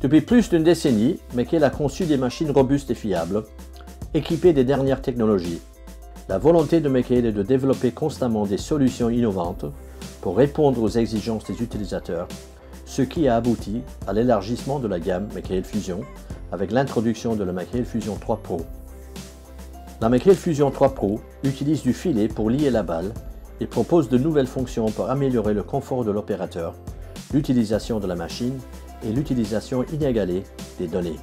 Depuis plus d'une décennie, McHale a conçu des machines robustes et fiables, équipées des dernières technologies. La volonté de McHale est de développer constamment des solutions innovantes pour répondre aux exigences des utilisateurs, ce qui a abouti à l'élargissement de la gamme McHale Fusion avec l'introduction de la McHale Fusion 3 Pro. La McHale Fusion 3 Pro utilise du filet pour lier la balle et propose de nouvelles fonctions pour améliorer le confort de l'opérateur, l'utilisation de la machine et l'utilisation inégalée des données.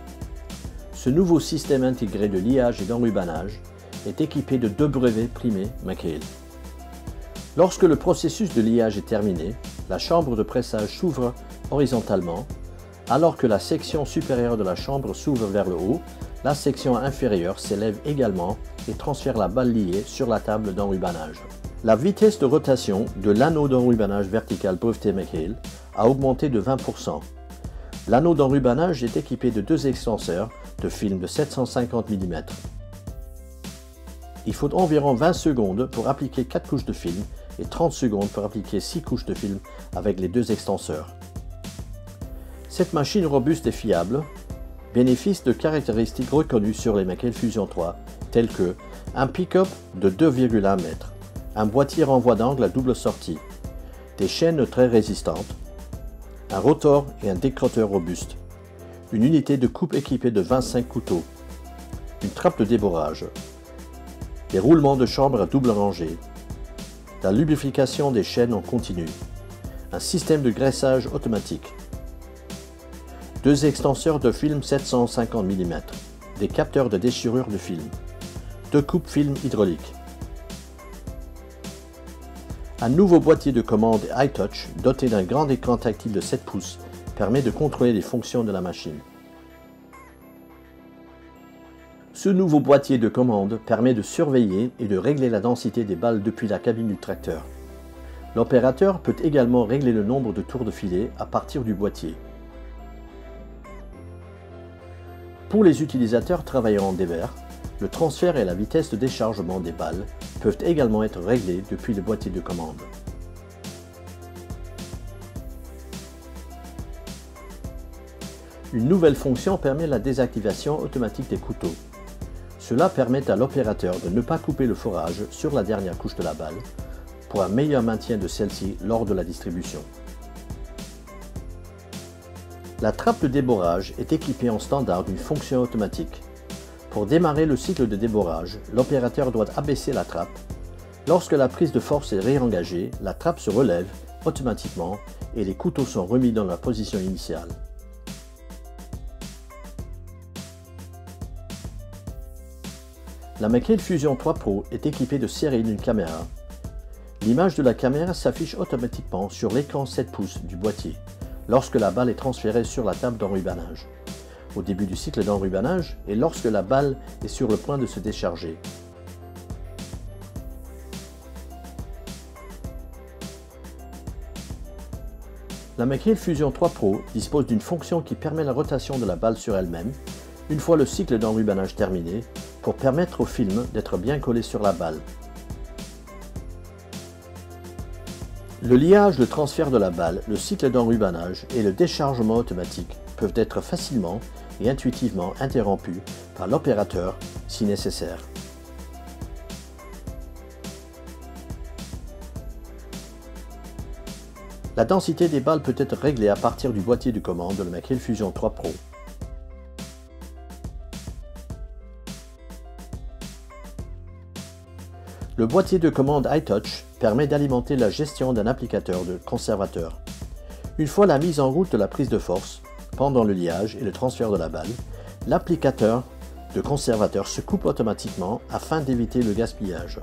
Ce nouveau système intégré de liage et d'enrubanage est équipé de 2 brevets primés McHale. Lorsque le processus de liage est terminé, la chambre de pressage s'ouvre horizontalement, alors que la section supérieure de la chambre s'ouvre vers le haut. La section inférieure s'élève également et transfère la balle liée sur la table d'enrubanage. La vitesse de rotation de l'anneau d'enrubanage vertical breveté McHale a augmenté de 20%. L'anneau d'enrubanage est équipé de 2 extenseurs de film de 750 mm. Il faut environ 20 secondes pour appliquer 4 couches de film et 30 secondes pour appliquer 6 couches de film avec les 2 extenseurs. Cette machine robuste et fiable bénéficie de caractéristiques reconnues sur les McHale Fusion 3, telles que un pick-up de 2,1 m, un boîtier renvoi d'angle à double sortie, des chaînes très résistantes, un rotor et un décroteur robuste, une unité de coupe équipée de 25 couteaux, une trappe de déborrage, des roulements de chambre à double rangée, la lubrification des chaînes en continu, un système de graissage automatique, 2 extenseurs de film 750 mm, des capteurs de déchirure de film, 2 coupes film hydrauliques. Un nouveau boîtier de commande iTouch doté d'un grand écran tactile de 7 pouces permet de contrôler les fonctions de la machine. Ce nouveau boîtier de commande permet de surveiller et de régler la densité des balles depuis la cabine du tracteur. L'opérateur peut également régler le nombre de tours de filet à partir du boîtier. Pour les utilisateurs travaillant en dévers, le transfert et la vitesse de déchargement des balles peuvent également être réglés depuis le boîtier de commande. Une nouvelle fonction permet la désactivation automatique des couteaux. Cela permet à l'opérateur de ne pas couper le forage sur la dernière couche de la balle pour un meilleur maintien de celle-ci lors de la distribution. La trappe de déborrage est équipée en standard d'une fonction automatique. Pour démarrer le cycle de déborrage, l'opérateur doit abaisser la trappe. Lorsque la prise de force est réengagée, la trappe se relève automatiquement et les couteaux sont remis dans leur position initiale. La McHale Fusion 3 Pro est équipée de série d'une caméra. L'image de la caméra s'affiche automatiquement sur l'écran 7 pouces du boîtier lorsque la balle est transférée sur la table d'enrubanage, au début du cycle d'enrubanage et lorsque la balle est sur le point de se décharger. La McHale Fusion 3 Pro dispose d'une fonction qui permet la rotation de la balle sur elle-même une fois le cycle d'enrubanage terminé pour permettre au film d'être bien collé sur la balle. Le liage, le transfert de la balle, le cycle d'enrubanage et le déchargement automatique peuvent être facilement et intuitivement interrompus par l'opérateur si nécessaire. La densité des balles peut être réglée à partir du boîtier de commande de la McHale Fusion 3 Pro. Le boîtier de commande iTouch permet d'alimenter la gestion d'un applicateur de conservateur. Une fois la mise en route de la prise de force, pendant le liage et le transfert de la balle, l'applicateur de conservateur se coupe automatiquement afin d'éviter le gaspillage.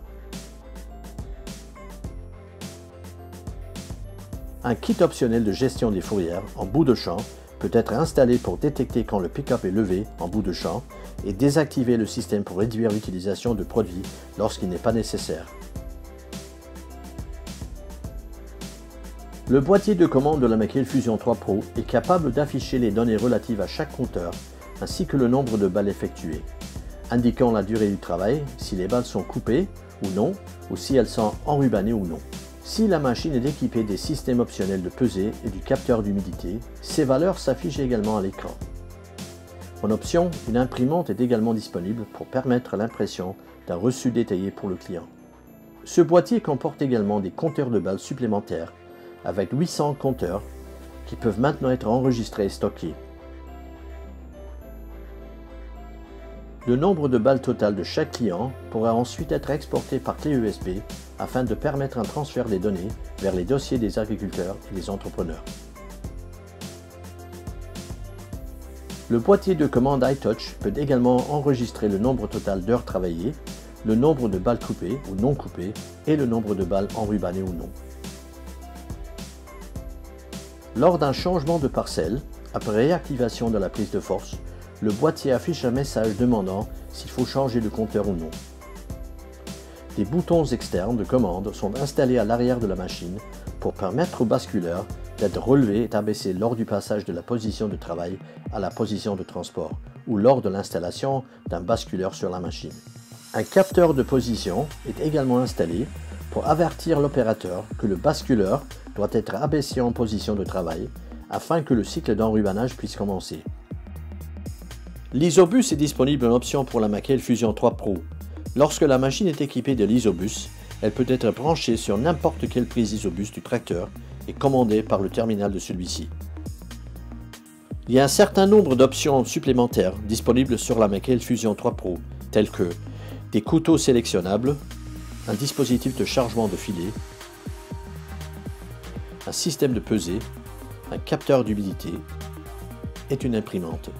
Un kit optionnel de gestion des fourrières en bout de champ peut être installé pour détecter quand le pick-up est levé en bout de champ et désactiver le système pour réduire l'utilisation de produits lorsqu'il n'est pas nécessaire. Le boîtier de commande de la McHale Fusion 3 Pro est capable d'afficher les données relatives à chaque compteur ainsi que le nombre de balles effectuées, indiquant la durée du travail, si les balles sont coupées ou non, ou si elles sont enrubannées ou non. Si la machine est équipée des systèmes optionnels de pesée et du capteur d'humidité, ces valeurs s'affichent également à l'écran. En option, une imprimante est également disponible pour permettre l'impression d'un reçu détaillé pour le client. Ce boîtier comporte également des compteurs de balles supplémentaires avec 800 compteurs qui peuvent maintenant être enregistrés et stockés. Le nombre de balles total de chaque client pourra ensuite être exporté par clé USB afin de permettre un transfert des données vers les dossiers des agriculteurs et des entrepreneurs. Le boîtier de commande iTouch peut également enregistrer le nombre total d'heures travaillées, le nombre de balles coupées ou non coupées et le nombre de balles enrubannées ou non. Lors d'un changement de parcelle, après réactivation de la prise de force, le boîtier affiche un message demandant s'il faut changer de compteur ou non. Des boutons externes de commande sont installés à l'arrière de la machine pour permettre au basculeur d'être relevé et abaissé lors du passage de la position de travail à la position de transport ou lors de l'installation d'un basculeur sur la machine. Un capteur de position est également installé pour avertir l'opérateur que le basculeur doit être abaissé en position de travail afin que le cycle d'enrubanage puisse commencer. L'Isobus est disponible en option pour la Mackail Fusion 3 Pro. Lorsque la machine est équipée de l'Isobus, elle peut être branchée sur n'importe quelle prise Isobus du tracteur et commandée par le terminal de celui-ci. Il y a un certain nombre d'options supplémentaires disponibles sur la Mackail Fusion 3 Pro, telles que des couteaux sélectionnables, un dispositif de chargement de filet, un système de pesée, un capteur d'humidité et une imprimante.